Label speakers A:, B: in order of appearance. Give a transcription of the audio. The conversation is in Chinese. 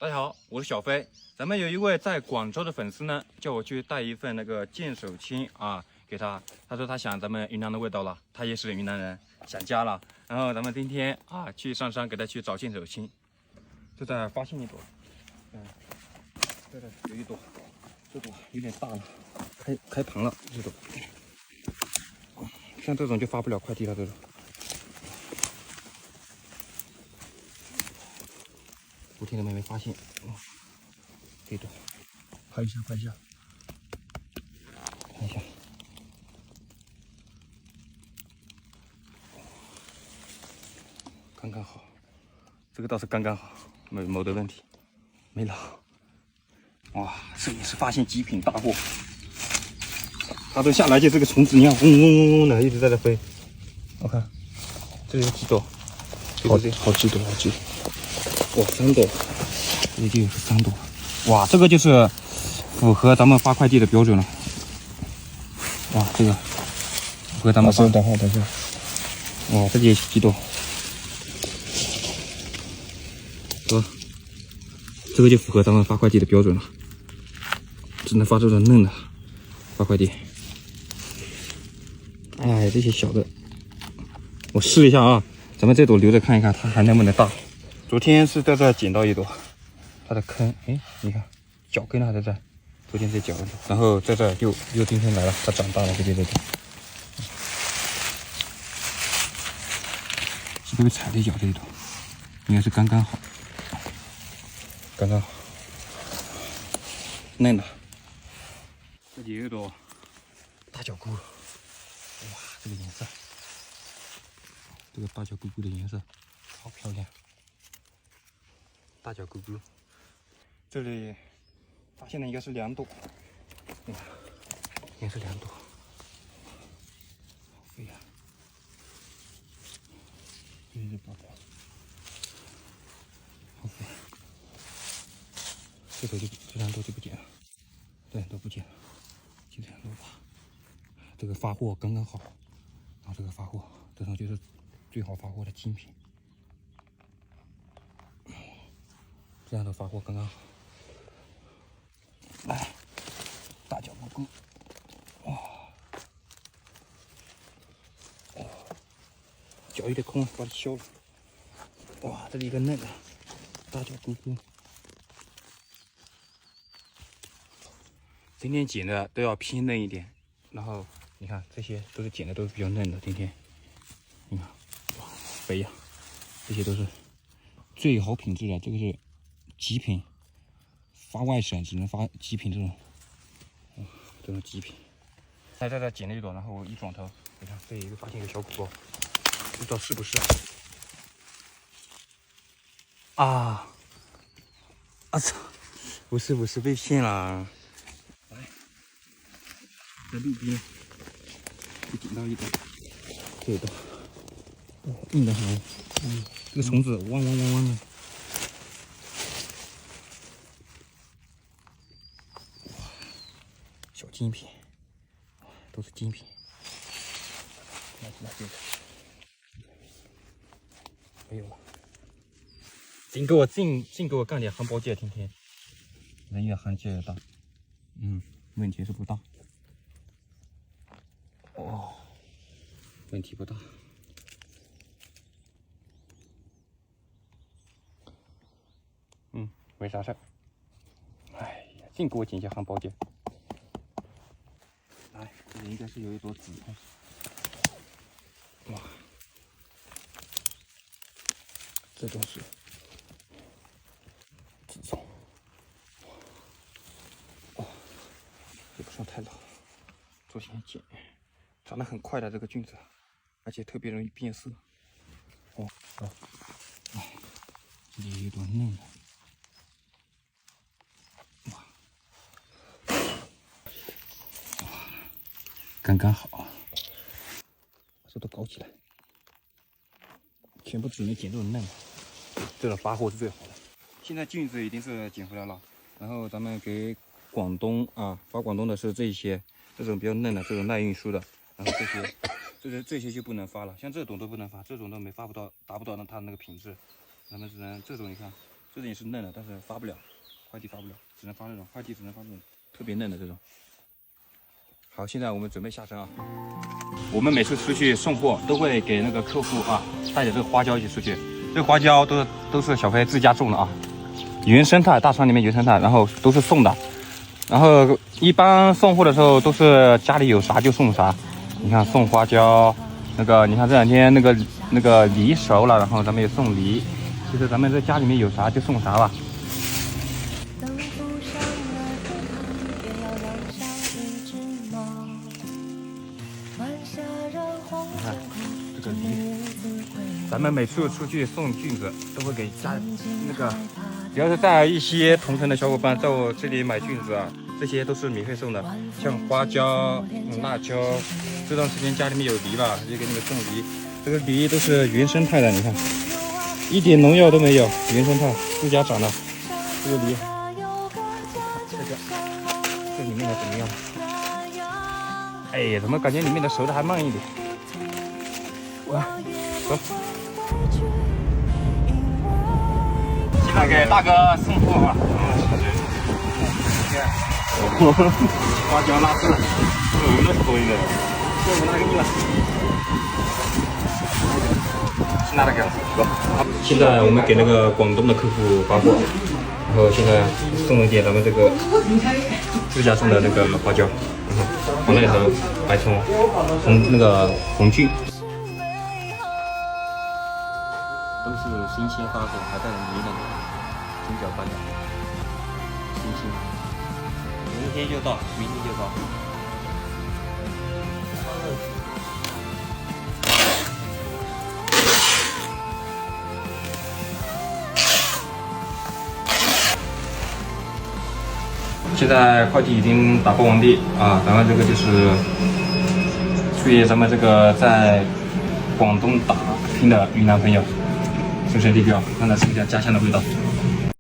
A: 大家好，我是小飞。咱们有一位在广州的粉丝呢，叫我去带一份那个剑手青啊给他。他说他想咱们云南的味道了，他也是云南人，想家了。然后咱们今天啊去上山给他去找剑手青，就在发现一朵，这有一朵，这朵有点大了，开盘了，这朵。像这种就发不了快递了，这种。昨天都没发现，这朵，拍一下，看一下，刚刚好，这个倒是刚刚好，没某的问题，没老。哇，这也是发现极品大货，它都下来就这个虫子，你看嗡嗡嗡嗡的一直在这飞。我看，这有几朵，好几朵，好几朵。哇，3朵，这就有3朵。哇，这个就是符合咱们发快递的标准了。哇，这个符合咱们发。等一下。哇，这里也几朵。这个就符合咱们发快递的标准了，只能发这种嫩的发快递。哎，这些小的，我试一下啊，咱们这朵留着看一看，它还能不能大。昨天是在这捡到一朵，它的坑，哎，你看脚跟还在这，昨天在脚跟，然后在这又今天来了，它长大了，这边是被踩了一脚这一朵，应该是刚刚好。嫩的，这里有一朵大脚菇，哇，这个颜色，这个大脚菇菇的颜色好漂亮，大脚菇菇，这里发现的应该是2朵，应该是2朵，好肥呀，这是宝宝，好肥。这2朵就不捡了，对，都不捡了，就这2朵吧。这个发货刚刚好，然后这个发货，这种就是最好发货的精品。这样的发货刚刚好。来，大脚蘑菇，哇，脚有点空，把它削了。哇，这里一个嫩的大脚菇菇。今天捡的都要偏嫩一点，然后你看这些都是捡的都是比较嫩的。今天你看，哇，肥呀，这些都是最好品质的，这个是极品，发外省只能发极品这种极品。在这捡了一朵，然后我一转头，你看这里又发现一个小鼓包，不知道是不是啊？操！不是被骗了。在路边就捡到一朵，这一朵，硬的很，这个虫子汪的，哇，小精品，都是精品。来这个，没有了，净给我干点汉堡界，天天，人越憨劲越大，问题是不大。哦，问题不大。没啥事儿。哎呀，净给我捡些汉堡界。来，这里应该是有一朵紫葱。哇，这都是紫葱。哇，也不算太老。昨天捡，长得很快的这个菌子，而且特别容易变色。哎，这里有一朵嫩的。刚刚好，把这都搞起来，全部只能捡这种嫩的，这种发货是最好的。现在菌子已经是捡回来了，然后咱们给广东发广东的是这些，这种比较嫩的，这种耐运输的，然后这些就不能发了，像这种都不能发，这种都达不到它那个品质，咱们只能这种你看这种也是嫩的，但是发不了，快递发不了，只能发那种快递，只能发那种特别嫩的这种。好，现在我们准备下车啊。我们每次出去送货都会给那个客户啊带着这个花椒一起出去。这个花椒都是小飞自家种的啊，原生态，大厂里面原生态，然后都是送的。然后一般送货的时候都是家里有啥就送啥。你看送花椒，那个你看这两天那个梨熟了，然后咱们也送梨。其实咱们这家里面有啥就送啥吧。你看这个梨，咱们每次出去送菌子都会给家那个，只要是带一些同城的小伙伴在我这里买菌子啊，这些都是免费送的。像花椒、辣椒，这段时间家里面有梨了，就给你们送梨。这个梨都是原生态的，你看，一点农药都没有，原生态，自家长的。这个梨，这里面的怎么样？哎，怎么感觉里面的熟的还慢一点？哇，走。现在给大哥送货吧。花椒辣子，那是多一点。我拿给你了。去拿那个。现在我们给那个广东的客户发货，然后现在送一点咱们这个自家种的那个花椒，然后放那里头白葱、那个红菌，都是新鲜发货，还带着泥的，真脚干的，新鲜。明天就到，明天就到。现在快递已经打包完毕啊，咱们这个就是出于咱们这个在广东打拼的云南朋友，深深地标，看看是不是家乡的味道。